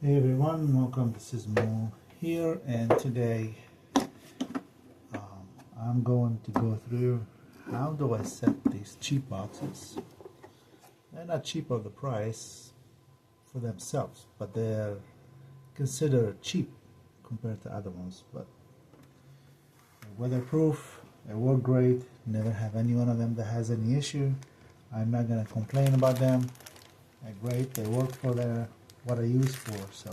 Hey everyone, welcome. This is Mo here, and today I'm going to go through how do I set these cheap boxes. They're not cheap of the price for themselves, but they're considered cheap compared to other ones. But they're weatherproof, they work great, never have any one of them that has any issue. I'm not going to complain about them. They're great, they work for what I use for. So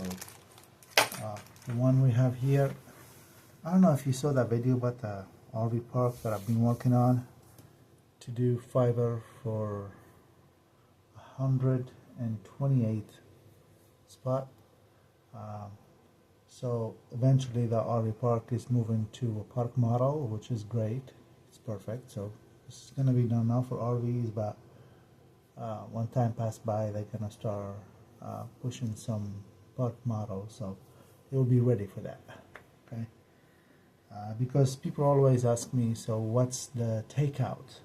the one we have here, I don't know if you saw that video about the RV park that I've been working on to do fiber for 128 spot. So eventually the RV park is moving to a park model, which is great. It's perfect. So this is going to be done now for RVs, but when time pass by, they're going to start pushing some park models, so it will be ready for that. Okay, because people always ask me, so what's the takeout?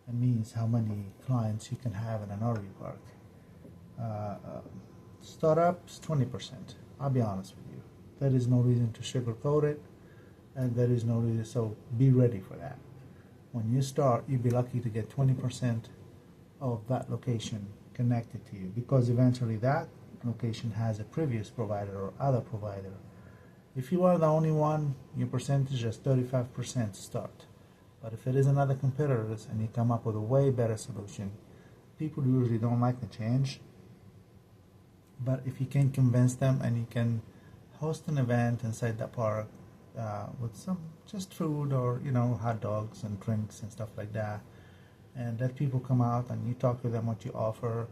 It means how many clients you can have in an RV park. Startups 20%. I'll be honest with you. There is no reason to sugarcoat it, and there is no reason. So be ready for that. When you start, you'll be lucky to get 20% of that location connected to you, because eventually that location has a previous provider or other provider. If you are the only one, your percentage is 35% start. But if it is another competitors and you come up with a way better solution, people usually don't like the change. But if you can convince them and you can host an event inside the park with some just food or hot dogs and drinks and stuff like that, and let people come out and you talk to them what you offer.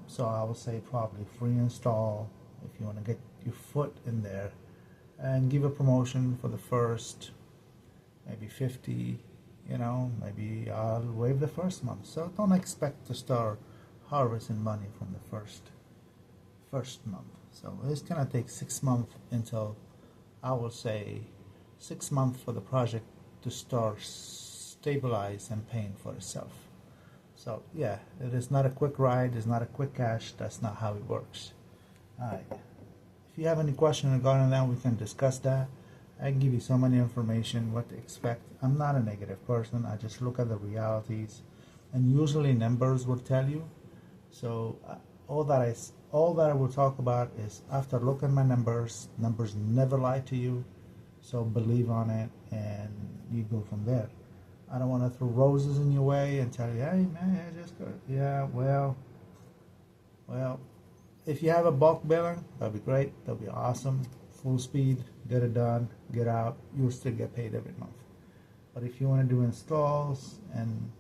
So I would say probably free install if you want to get your foot in there, and give a promotion for the first maybe 50, maybe I'll waive the first month. So don't expect to start harvesting money from the first month. So it's gonna take 6 months until, I will say 6 months for the project to start stabilize and paying for itself. So yeah, it is not a quick ride, it's not a quick cash, that's not how it works. Alright, if you have any question regarding that, we can discuss that. I can give you so many information, what to expect. I'm not a negative person, I just look at the realities, and usually numbers will tell you. So all that I will talk about is after looking at my numbers never lie to you, so believe on it and you go from there. I don't want to throw roses in your way and tell you, hey man, I just got it. Yeah, well, if you have a bulk billing, that'd be great, that'd be awesome. Full speed, get it done, get out, you'll still get paid every month. But if you want to do installs and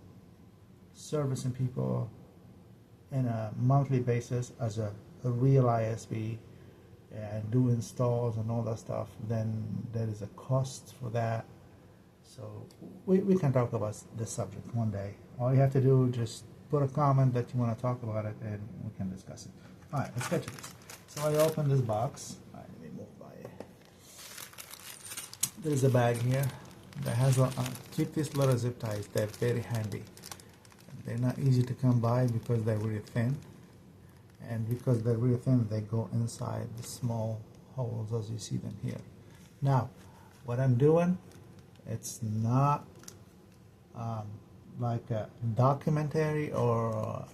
servicing people in a monthly basis as a real ISP and do installs and all that stuff, then there is a cost for that. So we can talk about this subject one day. All you have to do is just put a comment that you want to talk about it and we can discuss it. Alright, let's get to this. So I open this box. Alright, let me move by it. There's a bag here that has keep these little zip ties. They're very handy. They're not easy to come by because they're really thin. And because they're really thin, they go inside the small holes as you see them here. Now, what I'm doing, it's not like a documentary or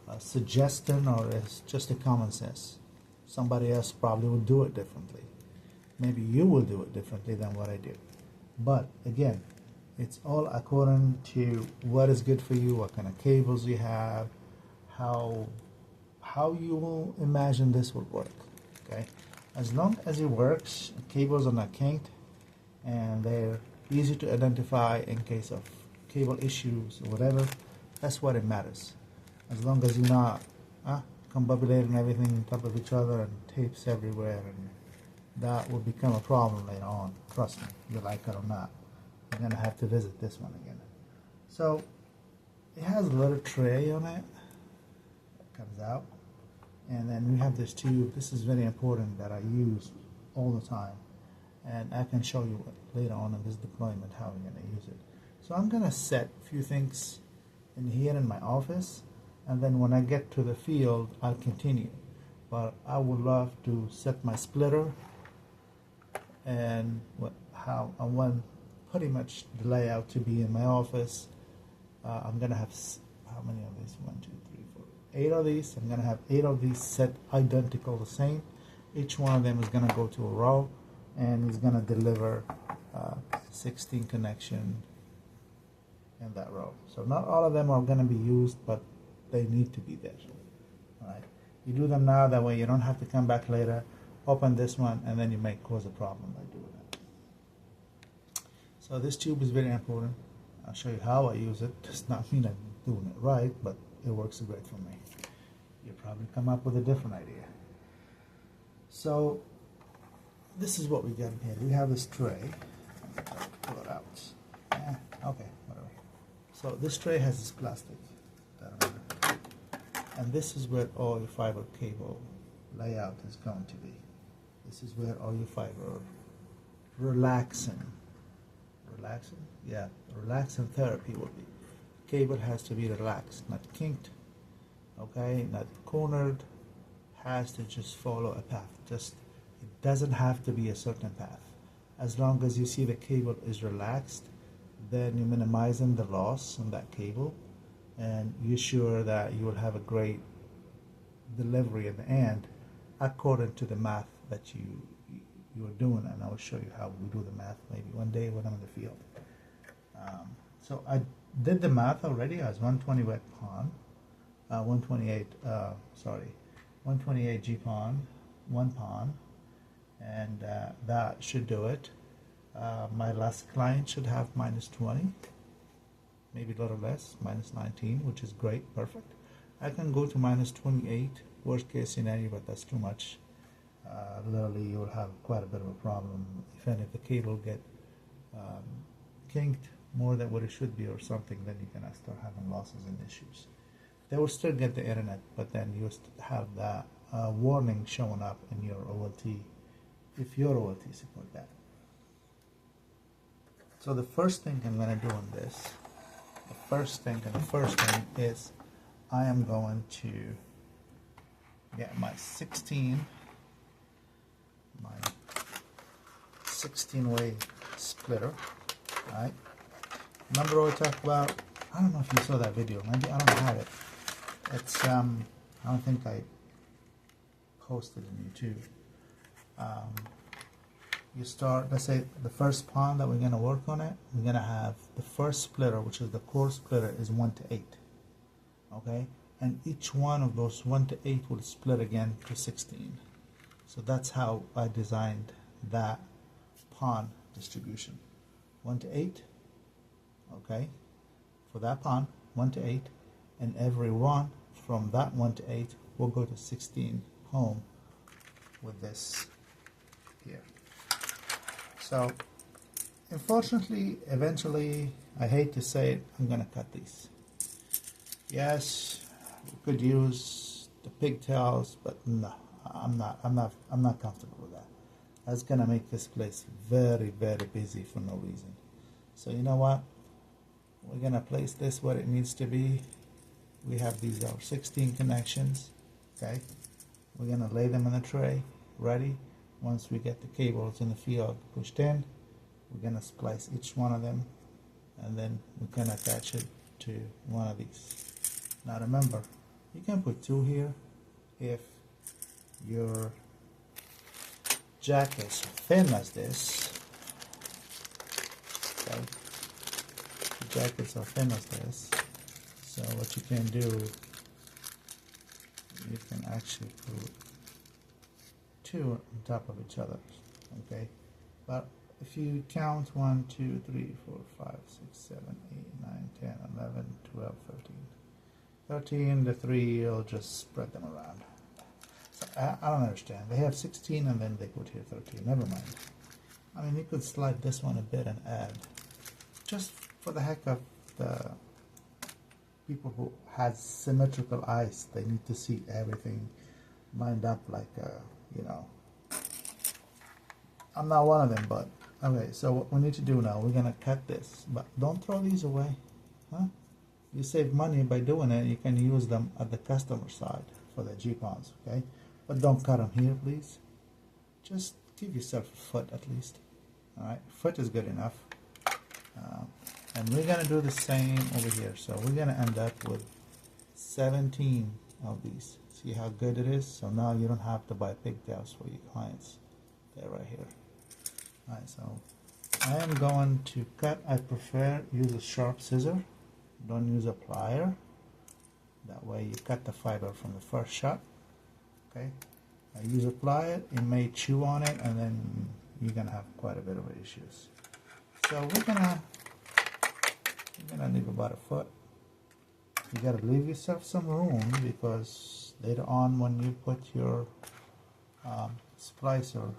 a suggestion, or it's just a common sense. Somebody else probably would do it differently. Maybe you will do it differently than what I did. But again, it's all according to what is good for you, what kind of cables you have, how you will imagine this will work. Okay, as long as it works, cables are not kinked, and they're easy to identify in case of cable issues or whatever, that's what it matters. As long as you're not combobulating everything on top of each other and tapes everywhere, and that will become a problem later on. Trust me, you like it or not. You're gonna have to visit this one again. So it has a little tray on it that comes out, and then we have this tube. This is very important that I use all the time, and I can show you later on in this deployment how we're going to use it. So I'm going to set a few things in here in my office, and then when I get to the field I'll continue. but I would love to set my splitter and how I want pretty much the layout to be in my office. I'm gonna have how many of these? 1, 2, 3, 4, 8 of these. I'm gonna have 8 of these set identical the same. Each one of them is gonna go to a row, and it's gonna deliver 16 connection in that row. So not all of them are gonna be used, but they need to be there. All right. You do them now, that way you don't have to come back later, open this one, and then you may cause a problem by doing that. So this tube is very important. I'll show you how I use it. Does not mean I'm doing it right, but it works great for me. You'll probably come up with a different idea. So this is what we got here. We have this tray. Pull it out. Okay, whatever. So this tray has this plastic. And this is where all your fiber cable layout is going to be. This is where all your fiber relaxing therapy will be. Cable has to be relaxed, not kinked, okay, not cornered, has to just follow a path. It doesn't have to be a certain path. As long as you see the cable is relaxed, then you're minimizing the loss on that cable, and you're sure that you will have a great delivery at the end according to the math that you're doing. And I will show you how we do the math maybe one day when I'm in the field. So I did the math already. I was 120 wet pond, 128 GPON, 1 pond, and that should do it. My last client should have -20, maybe a little less, -19, which is great, perfect. I can go to -28, worst case scenario, but that's too much. Literally, you will have quite a bit of a problem. If the cable get kinked more than what it should be or something, then you're gonna start having losses and issues. They will still get the internet, but then you have that warning showing up in your OLT if your OLT support that. So the first thing I'm going to do on this, the first thing is I am going to get my 16-way splitter, right? Remember what I talked about? I don't know if you saw that video. Maybe I don't have it. It's I don't think I posted it in YouTube. You start, let's say the first pond that we're going to work on it, we're going to have the first splitter, which is the core splitter, is 1 to 8. Okay? And each one of those 1 to 8 will split again to 16. So that's how I designed that pond distribution. 1 to 8, okay, for that pond, 1 to 8, and every one from that 1 to 8 will go to 16 home with this here. So unfortunately, eventually, I hate to say it, I'm gonna cut these. Yes, we could use the pigtails, but no, I'm not comfortable with that. That's gonna make this place very, very busy for no reason. So you know what? We're gonna place this where it needs to be. We have these our 16 connections. Okay, we're gonna lay them in a tray, ready. Once we get the cables in the field pushed in, we're gonna splice each one of them, and then we can attach it to one of these. Now remember, you can put 2 here if your jack is thin as this. Okay, the jackets are thin as this. So what you can do, you can actually put 2 on top of each other. Okay, but if you count 1, 2, 3, 4, 5, 6, 7, 8, 9, 10, 11, 12, 13, the 3 you'll just spread them around. So I don't understand. They have 16 and then they put here 13. Never mind. I mean, you could slide this one a bit and add, just for the heck of the people who has symmetrical eyes. They need to see everything lined up like you know. I'm not one of them, but okay. So what we need to do now, we're gonna cut this, but don't throw these away, huh? You save money by doing it. You can use them at the customer side for the GPONs, okay? but don't cut them here, please. Just give yourself a foot at least. All right, foot is good enough. And we're gonna do the same over here. So we're gonna end up with 17 of these. See how good it is? So now you don't have to buy pigtails for your clients. They're right here. All right, so I am going to cut. I prefer use a sharp scissor. Don't use a plier. That way you cut the fiber from the first shot. Okay. I use a plier. It may chew on it, and then you're gonna have quite a bit of issues. So we're gonna leave about a foot. You gotta leave yourself some room, because later on when you put your splicer,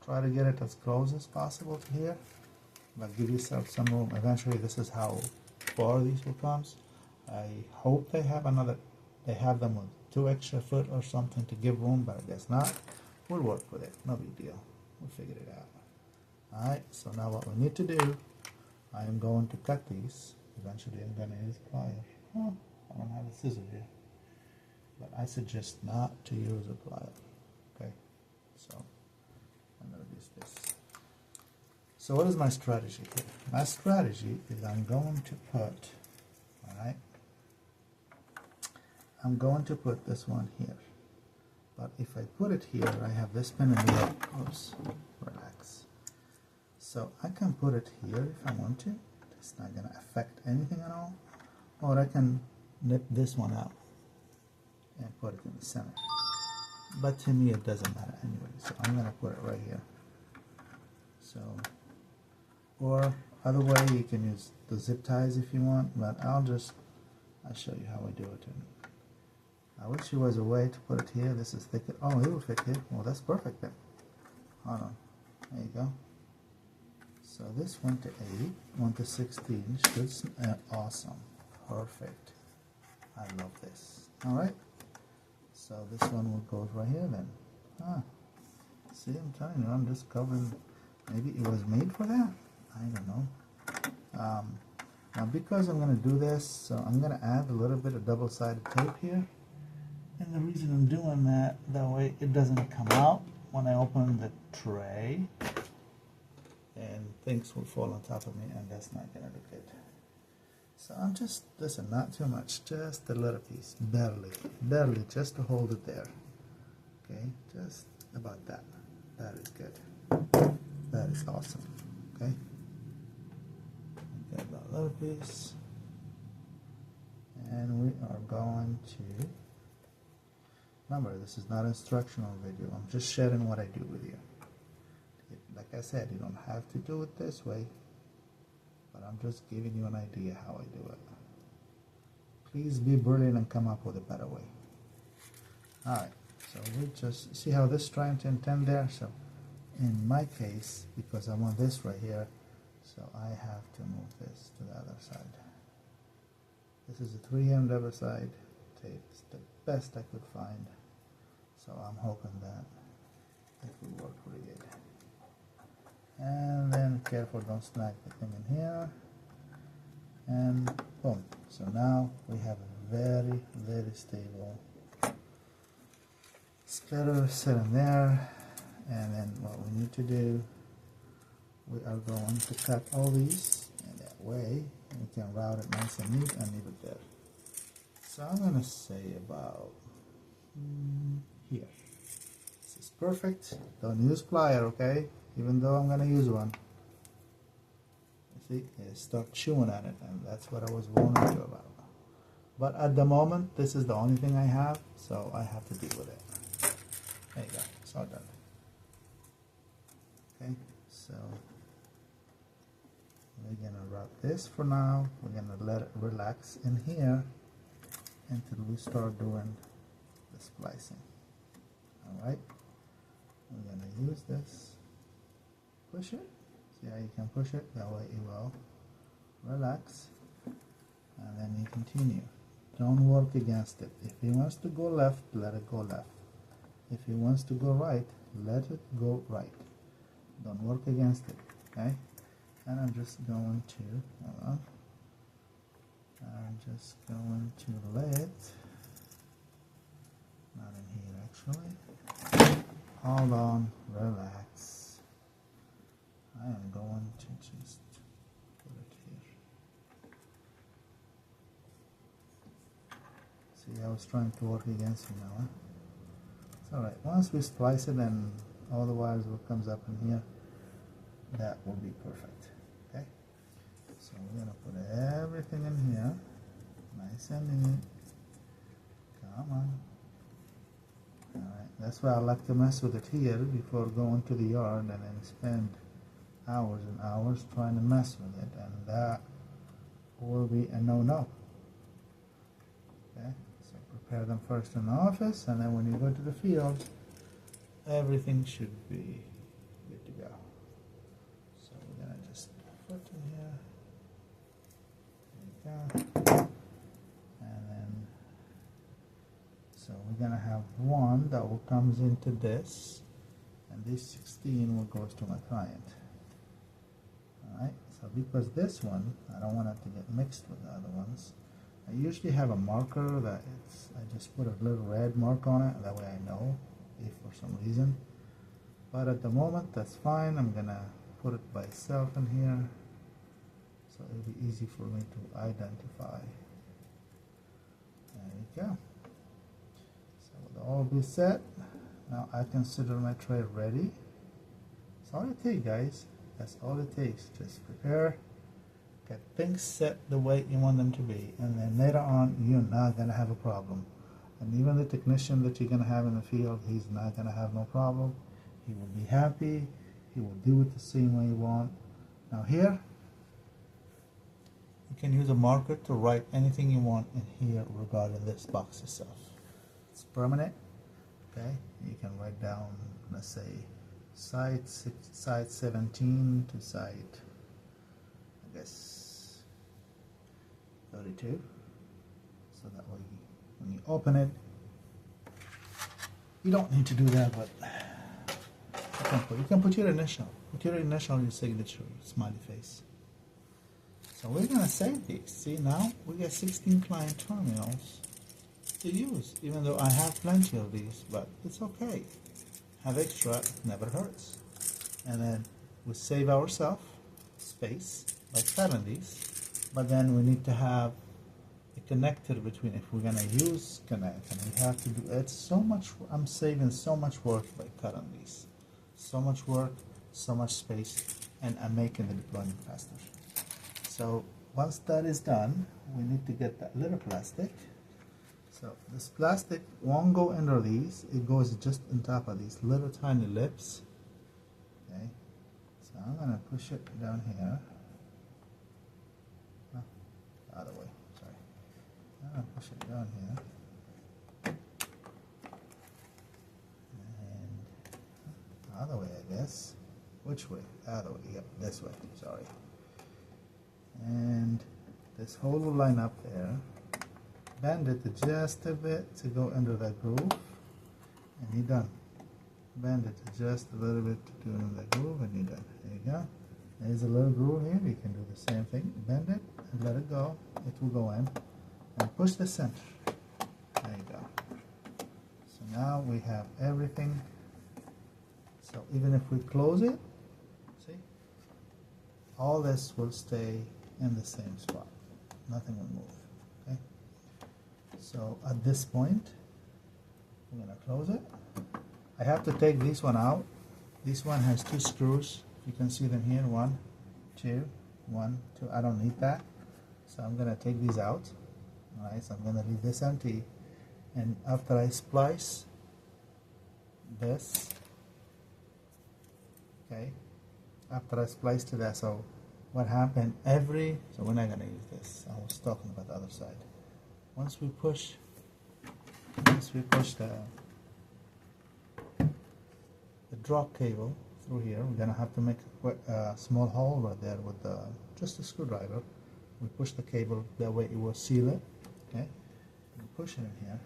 try to get it as close as possible to here, but give yourself some room. Eventually this is how far these will come. I hope they have them with 2 extra foot or something to give room, but I guess not. We'll work with it, no big deal. We'll figure it out. Alright, so now what we need to do, I am going to cut these. Eventually I'm going to use pliers. I don't have a scissor here, but I suggest not to use a plier. Okay, so I'm going to use this. So what is my strategy here? My strategy is I'm going to put, alright, I'm going to put this one here. But if I put it here, I have this pin in the oops, relax. So I can put it here if I want to. It's not going to affect anything at all. Or I can nip this one out and put it in the center. But to me it doesn't matter anyway. So I'm going to put it right here. So, or other way you can use the zip ties if you want, but I'll show you how I do it. I wish there was a way to put it here. This is thicker. Oh, it will fit here. Well, that's perfect then. Hold on. There you go. So this 1 to 8, 1 to 16 should awesome. Perfect. I love this. Alright. So this one will go right here then. See, I'm telling you, I'm just covering. Maybe it was made for that? I don't know. Now because I'm going to do this, so I'm going to add a little bit of double-sided tape here. And the reason I'm doing that way it doesn't come out when I open the tray, and things will fall on top of me, and that's not going to look good. So I'm just, listen, not too much, just a little piece, barely, just to hold it there. Okay, just about that. That is good. That is awesome. Okay. Get that little piece, and we are going to. Remember, this is not an instructional video. I'm just sharing what I do with you. Like I said, you don't have to do it this way, but I'm just giving you an idea how I do it. Please be brilliant and come up with a better way. Alright, so we just see how this is trying to intend there. So in my case, because I want this right here, so I have to move this to the other side. This is a 3M double side tape. It's the best I could find. So I'm hoping that it will work pretty good. And then careful, don't snag the thing in here. And boom. So now we have a very, very stable splitter sitting there. And then what we need to do, we are going to cut all these in that way. And we can route it nice and neat and leave it there. So I'm going to say about here. This is perfect. Don't use plier, okay? Even though I'm going to use one. You see, it start chewing at it, and that's what I was warning you about. But at the moment, this is the only thing I have, so I have to deal with it. There you go. It's all done. Okay, so we're going to wrap this for now. We're going to let it relax in here until we start doing the splicing. Alright, we're going to use this. Push it. See how you can push it? That way it will relax. And then you continue. Don't work against it. If he wants to go left, let it go left. If he wants to go right, let it go right. Don't work against it. Okay? And I'm just going to, hold on. I'm just going to lay it, not in here actually. hold on, relax. I am going to just put it here. See, I was trying to work against you now, huh? It's alright. Once we splice it and all the wires will comes up in here, that will be perfect. Okay? So we're gonna put everything in here. Nice and neat. Come on. Alright, that's why I like to mess with it here before going to the yard and then spend hours and hours trying to mess with it, and that will be a no-no. Okay, so prepare them first in the office, and then when you go to the field, everything should be good to go. So we're gonna just put in here. There you go. So we're gonna have one that will comes into this, and this 16 will goes to my client. Alright, so because this one, I don't want it to get mixed with the other ones, I usually have a marker that I just put a little red mark on it, that way I know if for some reason. But at the moment, that's fine. I'm gonna put it by itself in here, so it'll be easy for me to identify. There you go. All be set. Now I consider my tray ready. That's all it takes, guys. That's all it takes. Just prepare, get things set the way you want them to be, and then later on you're not gonna have a problem. And even the technician that you're gonna have in the field, he's not gonna have no problem. He will be happy. He will do it the same way you want. Now here, you can use a marker to write anything you want in here regarding this box itself. It's permanent. Okay, you can write down, let's say, side 17 to side, I guess, 32. So that way, when you open it, you don't need to do that, but you can put your initial. Put your initial, your signature, smiley face. So we're gonna save these. See, now we get 16 client terminals to use, even though I have plenty of these, but it's okay. Have extra, it never hurts. And then we save ourselves space by cutting these, but then we need to have a connector between, if we're gonna use connect, and we have to do it so much. I'm saving so much work by cutting these. So much work, so much space, and I'm making the deployment faster. So once that is done, we need to get that little plastic. So this plastic won't go under these, it goes just on top of these little tiny lips. Okay, so I'm gonna push it down here. Oh, the other way, sorry. I'm gonna push it down here. And the other way, I guess. Which way? The other way, yep, this way, sorry. And this hole will line up there. Bend it just a bit to go under that groove, and you're done. Bend it just a little bit to do in that groove, and you're done. There you go. There's a little groove here. You can do the same thing. Bend it and let it go. It will go in. And push the center. There you go. So now we have everything. So even if we close it, see, all this will stay in the same spot. Nothing will move. Okay. So at this point, I'm going to close it. I have to take this one out. This one has 2 screws. You can see them here. 1, 2, 1, 2. I don't need that. So I'm going to take these out. Alright, so I'm going to leave this empty. And after I splice this, okay, after I splice to that, so what happened so we're not going to use this. I was talking about the other side. Once we push the drop cable through here, we're going to have to make a small hole right there with just a screwdriver. We push the cable, that way it will seal it. Okay, and push it in here.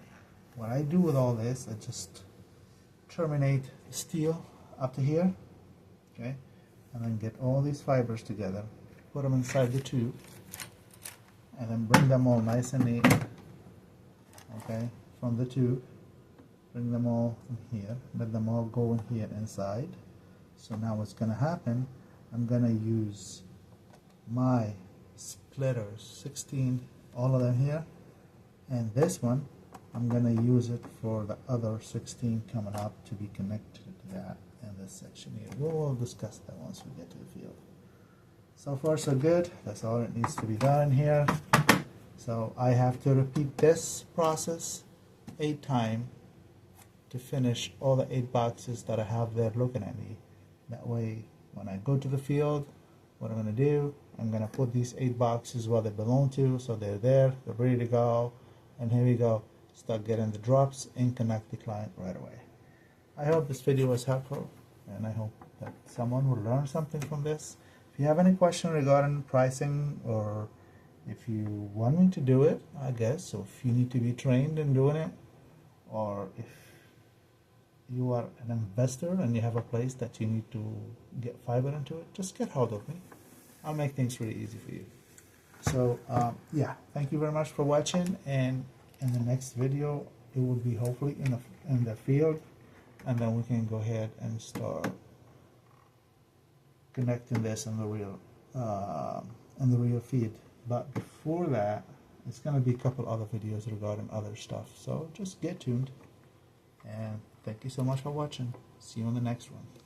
What I do with all this, I just terminate the steel up to here, okay, and then get all these fibers together, put them inside the tube, and then bring them all nice and neat. Okay, from the tube, bring them all in here. But let them all go in here inside. So now what's going to happen, I'm going to use my splitters, 16, all of them here, and this one I'm going to use it for the other 16 coming up to be connected to that in this section here. We'll discuss that once we get to the field. So far so good. That's all that needs to be done in here. So I have to repeat this process 8 times to finish all the 8 boxes that I have there looking at me. That way when I go to the field, what I'm going to do, I'm going to put these 8 boxes where they belong to, so they're there, they're ready to go, and here we go, start getting the drops and connect the client right away. I hope this video was helpful, and I hope that someone will learn something from this. If you have any question regarding pricing, or if you want me to do it, I guess, so if you need to be trained in doing it, or if you are an investor and you have a place that you need to get fiber into it, just get hold of me. I'll make things really easy for you. So yeah, thank you very much for watching, and in the next video it will be hopefully in the field, and then we can go ahead and start connecting this in the real feed. But before that, it's going to be a couple other videos regarding other stuff, so just get tuned. And thank you so much for watching. See you on the next one.